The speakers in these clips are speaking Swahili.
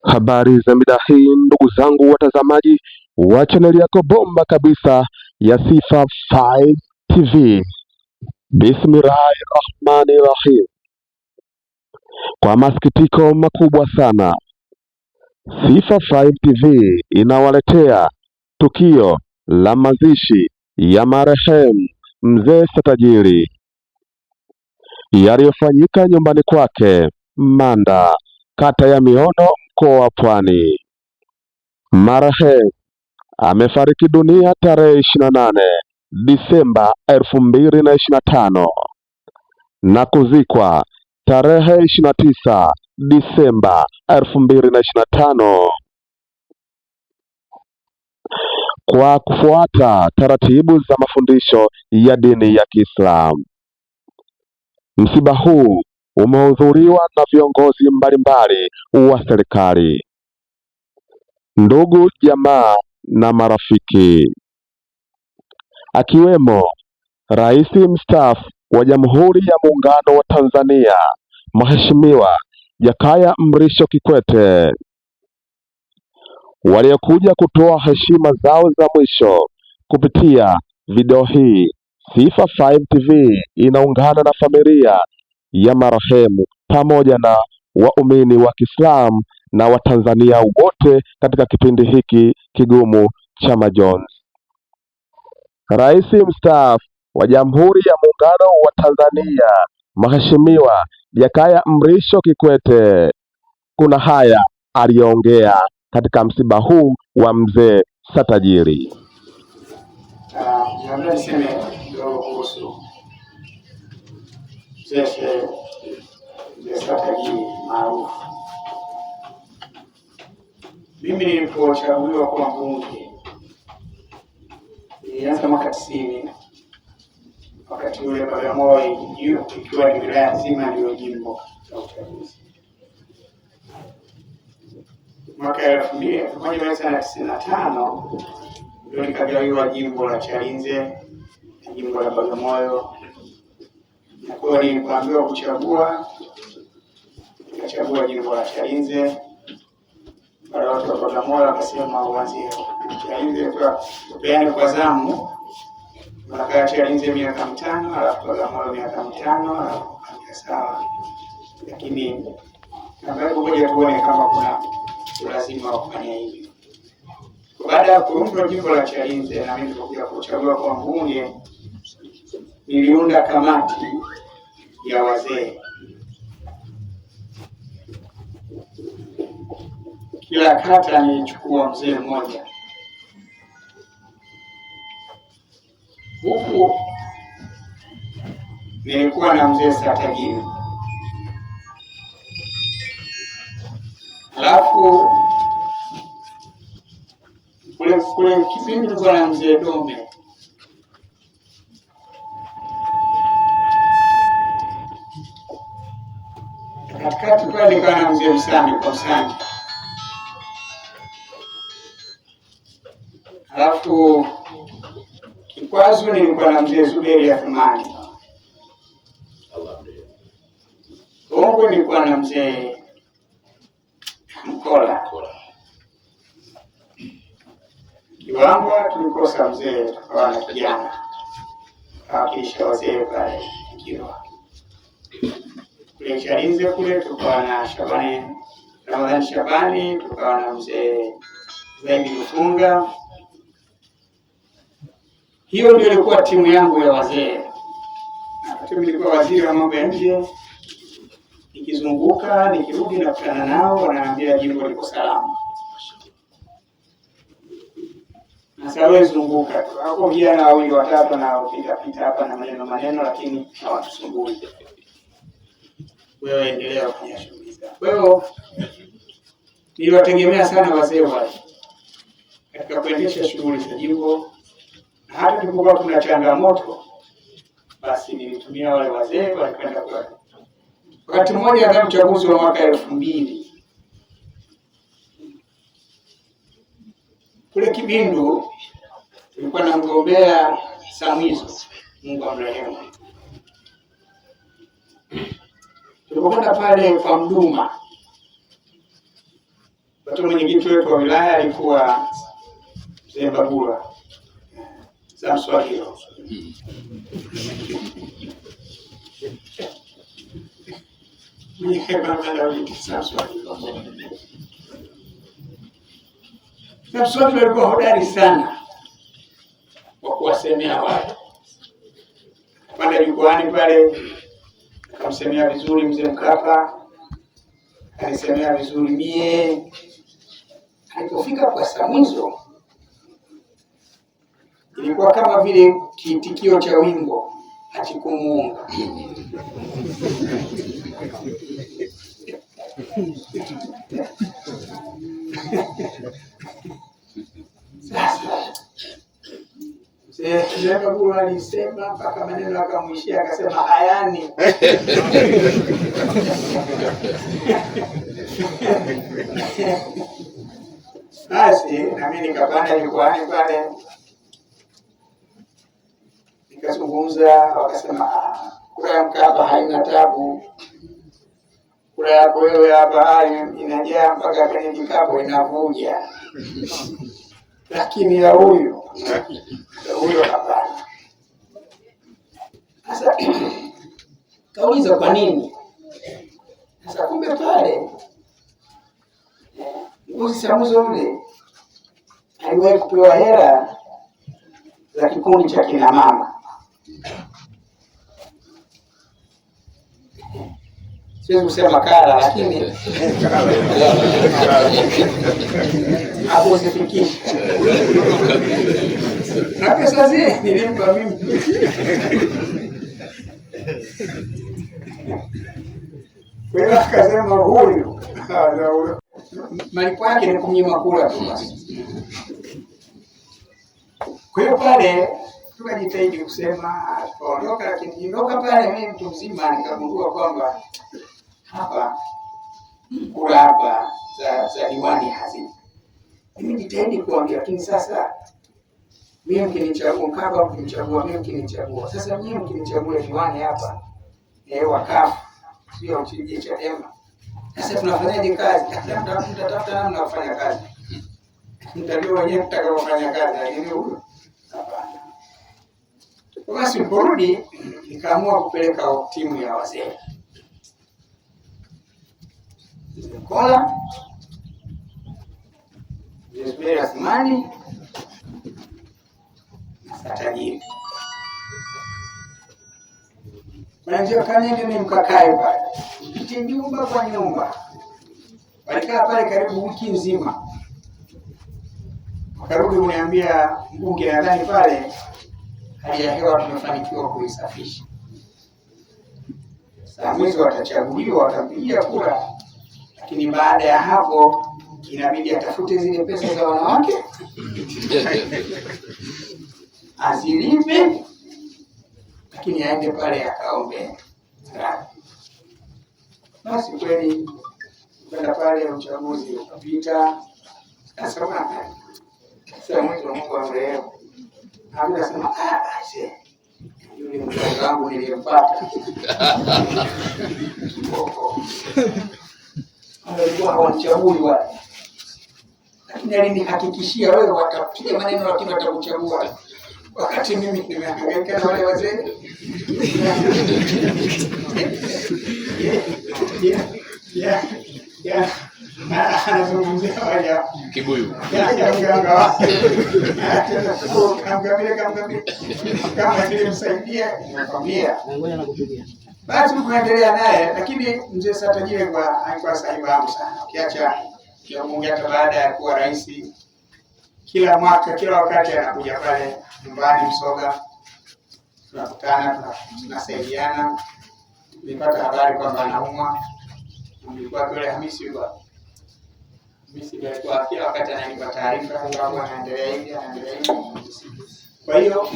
Habari za mida hii ndugu zangu watazamaji wa chaneli yako bomba kabisa ya Sifa 5 TV. Bismillahirrahmanirrahim. Kwa masikitiko makubwa sana, Sifa 5 TV inawaletea tukio la mazishi ya marehemu mzee Satajiri yaliyofanyika nyumbani kwake Manda, kata ya Miono, mkoa wa Pwani. Marehemu amefariki dunia tarehe 28 Disemba 2025 na kuzikwa tarehe 29 Disemba 2025 kwa kufuata taratibu za mafundisho ya dini ya Kiislamu. Msiba huu umehudhuriwa na viongozi mbalimbali wa serikali, ndugu, jamaa na marafiki, akiwemo Rais mstaafu wa Jamhuri ya Muungano wa Tanzania Mheshimiwa Jakaya Mrisho Kikwete, waliokuja kutoa heshima zao za mwisho. Kupitia video hii, Sifa 5 TV inaungana na familia ya marehemu pamoja na waumini wa Kiislamu na Watanzania wote katika kipindi hiki kigumu cha majonzi. Rais mstaafu wa Jamhuri ya Muungano wa Tanzania Mheshimiwa Jakaya Mrisho Kikwete kuna haya aliongea katika msiba huu wa mzee Satajiri. Niseme kidogo kuhusu mzee Satajiri maarufu. Mimi nilipochaguliwa kuwa mbunge nilianza mwaka 90. Wakati ule Bagamoyo ikiwa ni wilaya nzima ndio jimbo la uchaguzi. Mwaka 1995 ndio nikagawiwa jimbo la Chalinze na jimbo la Bagamoyo. Na kwa hiyo nilipoambiwa kuchagua, nikachagua jimbo la Chalinze. Wale watu wa Bagamoyo wakasema uanzie Chalinze tupeane kwa zamu. Wanakaa Chalinze miaka 5, alafu Bagamoyo miaka 5, alafu sawa. Lakini angalau ngoja tuone kama kuna lazima wa kufanya hivyo. Baada ya kuundwa jimbo la Chalinze na mimi nilipokuja kuchaguliwa kwa mbunge, niliunda kamati ya wazee. Kila kata nilichukua mzee mmoja. Huku nilikuwa na mzee Satajiri. Alafu kule kipindi tulikuwa na mzee Dome. Katikati kwa nilikuwa na mzee Msami kwa Msami. Alafu Kikwazu nilikuwa na mzee Zuberi ya Thumani. Bongo nilikuwa na mzee Mkola. Kiwangwa tulikosa mzee, tukawa na kijana kawakilisha wazee pale Kilwa. Kule Chalinze kule tukawa na Ramadhani Shabani, tukawa na mzee Zaidi Mfunga. Hiyo ndio ilikuwa timu yangu ya wazee. Wakati nilikuwa waziri wa mambo ya nje, nikizunguka nikirudi na kukutana nao, wananiambia jimbo liko salama. Sasa wewe zunguka tu. Hapo vijana wawili watatu na pita hapa na maneno lakini hawatusumbui. Wewe endelea kufanya shughuli zako. Kwa hiyo niliwategemea sana wazee wale katika kuendesha shughuli za jimbo. Na hata tulipokuwa kuna changamoto, basi nilitumia wale wazee walikwenda kwa. Wakati mmoja kama uchaguzi wa mwaka 2000 kule Kibindu tulikuwa na mgombea Samizo, Mungu amrehemu. Tulipokwenda pale kwa Mduma, Watu mwenyekiti wetu wa wilaya alikuwa Mzee Mbagula za Mswahili. Mswahili alikuwa hodari sana kwa kuwasemea watu. Panda jukwani pale akamsemea vizuri Mzee Mkapa, alisemea vizuri mie. Alipofika kwa Samwizo ilikuwa kama vile kiitikio cha wimbo hatikumuunga. Sasa Mzee Mbagula alisema mpaka maneno akamwishia akasema hayani. Basi na mimi nikapanda jukwani pale nikazungumza, wakasema kura ya Mkapa haina tabu, kura yako wewe hapa inajaa mpaka kwenye kikapu inavuja, lakini ya huyu hapana. Sasa kauliza kwa nini? Sasa kumbe pale Samwizo yule aliwahi kupewa hela za kikundi cha kina mama. Siwezi kusema kala, lakini hapo sifikii. Na pesa zile nilimpa mimi. Wewe akasema huyu malipo yake ni kunyima kula tu basi. Kwa hiyo pale tukajitahidi kusema ondoka, lakini ondoka pale mimi mtu mzima nikagundua kwamba hapa kula hapa za diwani hazipo. Mimi jitahidi kuambia, lakini sasa mimi mkinichagua Mkapa, mkinichagua mimi, mkinichagua sasa mimi mkinichagua diwani hapa wakafu sio uchiji Chadema. Sasa tunafanyaje kazi? Tutatafuta namna kufanya kazi. Mtajua wenyewe tutakapofanya kazi, lakini huyo hapana. Basi porudi nikaamua kupeleka timu ya wazee. Kola Jesperi Asmani na Tajiri. Wanajua kanende ni mkakae pale. Pite nyumba kwa nyumba. Walikaa pale karibu wiki nzima. Wakarudi kuniambia mbunge nadhani pale hali ya hewa tumefanikiwa kuisafisha. Samwizo watachaguliwa, watampigia kura. Lakini baada ya hapo inabidi atafute zile pesa za wanawake. Azilipe, lakini aende pale akaombe. Basi kweli kwenda pale uchaguzi ukapita. Sasa bwana Samwizo Mungu amrehemu. Anasema yule mtoto wangu niliyempata. Alikuwa hawachagui wale. Lakini alinihakikishia wewe watapiga maneno lakini watakuchagua. Wakati mimi nimehangaika na wale wazee. Anazungumzia wale kibuyu. Kama nilimsaidia nimekwambia. Basi tukaendelea naye, lakini mzee Tajiri alikuwa sahibu sana. Ukiacha kwa Mungu, hata baada ya kuwa rais, kila mwaka kila wakati anakuja pale nyumbani Msoga. Tunakutana, tunasaidiana. Nilipata habari kwamba anaumwa. Nilikuwa kule Hamisi kwa alikuwa kila wakati ananipa taarifa kwamba anaendelea hivi. Kwa hiyo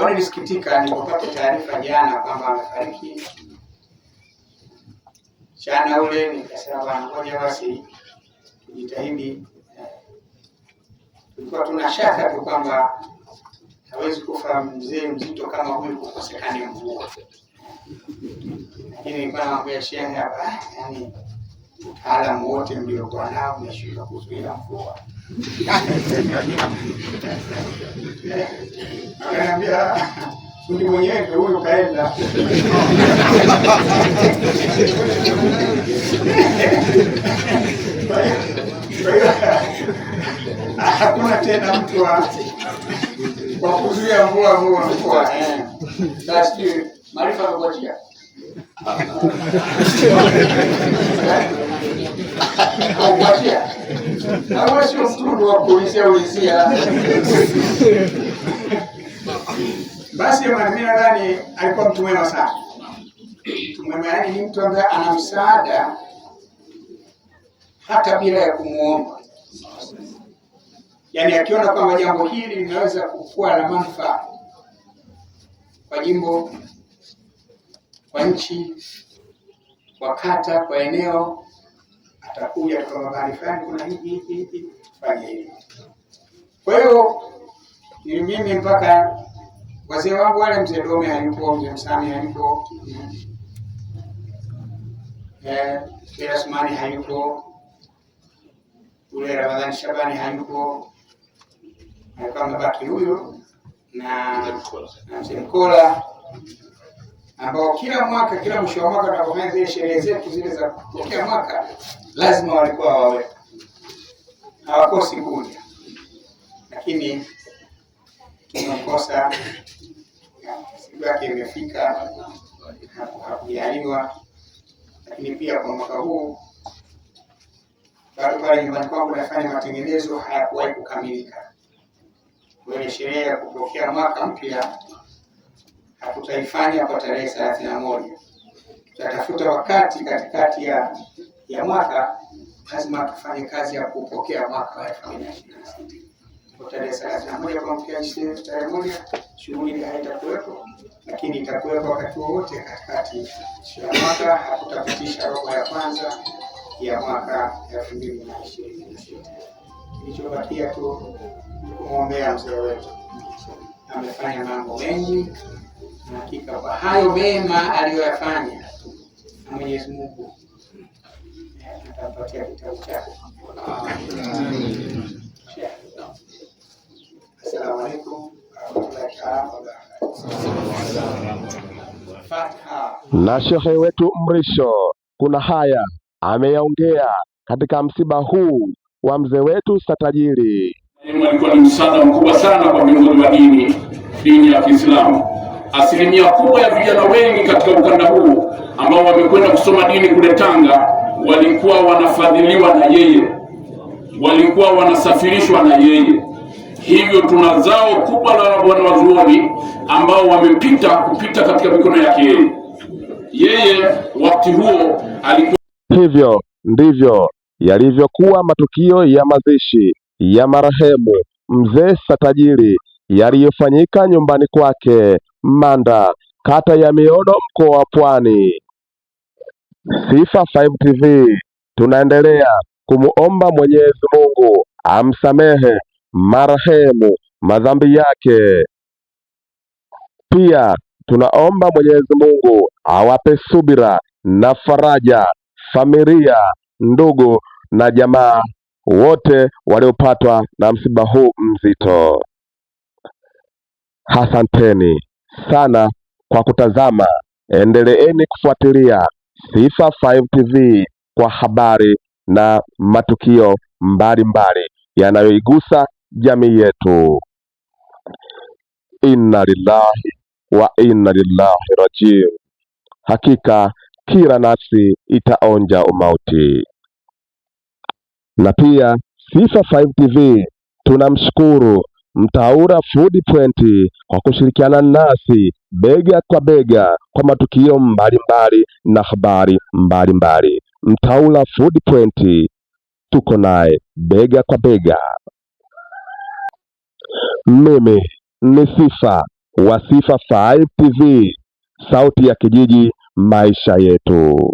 nilisikitika nilipopata taarifa jana kwamba amefariki. Jana ule nikasema bwana, ngoja basi tujitahidi. Tulikuwa tunashaka tu kwamba hawezi kufa mzee mzito kama huyu kukosekana mvua. Lakini nilikuwa namwambia shehe hapa, yani utaalamu wote mliokuwa nao umeshindwa kuzuia mvua. Akaniambia fundi mwenyewe huyo kaenda. Hakuna tena mtu wa kuzuia mvua. Sasa maarifa yamepotea. Hawezi mtu wa kuulizia. Basi mimi nadhani alikuwa mtu mwema sana. Mtu mwema, yani ni mtu ambaye ana msaada hata bila ya kumuomba. Yani akiona kwamba jambo hili linaweza kuwa la manufaa kwa jimbo, kwa nchi, kwa kata, kwa eneo, atakuja kwa mahali fulani kuna hivi fanya hivi. Kwa hiyo ni mimi mpaka wazee wangu wale, mzee Dome hayupo, mzee Msami hayupo, Asmani hayupo, ule Ramadhani Shabani hayupo, alikuwa amebaki huyo na mzee Mkola, ambao kila mwaka, kila mwisho wa mwaka tunapofanya zile sherehe zetu zile za kupokea mwaka, lazima walikuwa wawe hawakosi kuja, lakini tunakosa siku yake imefika, hakujaliwa. Lakini pia kwa mwaka huu bado pale nyumbani kwangu nafanya matengenezo, hayakuwahi kukamilika. Kwenye sherehe ya kupokea mwaka mpya hatutaifanya kwa tarehe 31. Tutatafuta wakati katikati ya mwaka, lazima tufanye kazi ya kupokea mwaka wa 2026. Kwa tarehe 31 kuamkia tarehe 1 shughuli haitakuwepo, lakini itakuwepo wakati wowote katikati ya mwaka. Hatutapitisha robo ya kwanza ya mwaka 2026. Kilichobakia tu kumwombea mzee wetu. Amefanya mambo mengi, na hakika kwa hayo mema aliyoyafanya na Mwenyezi Mungu atampatia kitabu chake. Assalamu alaikum warahmatullahi wabarakatuh. Na shehe wetu Mrisho kuna haya ameyaongea katika msiba huu wa mzee wetu Satajiri. Alikuwa ni msaada mkubwa sana kwa viongozi wa dini ya Kiislamu. Asilimia kubwa ya vijana wengi katika ukanda huu ambao wamekwenda kusoma dini kule Tanga walikuwa wanafadhiliwa na yeye, walikuwa wanasafirishwa na yeye. Hivyo tuna zao kubwa la wanawazuoni ambao kupita katika mikono yake yeye. Wakati huo alikuwa. Hivyo ndivyo yalivyokuwa matukio ya mazishi ya marehemu mzee Satajiri yaliyofanyika nyumbani kwake Manda, kata ya Miono, mkoa wa Pwani. Sifa 5 TV tunaendelea kumuomba Mwenyezi Mungu amsamehe marehemu madhambi yake. Pia tunaomba Mwenyezi Mungu awape subira na faraja familia, ndugu na jamaa wote waliopatwa na msiba huu mzito. Asanteni sana kwa kutazama. Endeleeni kufuatilia Sifa 5 TV kwa habari na matukio mbalimbali yanayoigusa jamii yetu. Inna lillahi wa inna ilaihi rajiun. Hakika kila nafsi itaonja umauti. Na pia Sifa 5 TV tunamshukuru Mtaura Food Point kwa kushirikiana nasi bega kwa bega kwa matukio mbalimbali na habari mbalimbali. Mtaura Food Point tuko naye bega kwa bega. Mimi ni Sifa wa Sifa 5 TV, sauti ya kijiji, maisha yetu.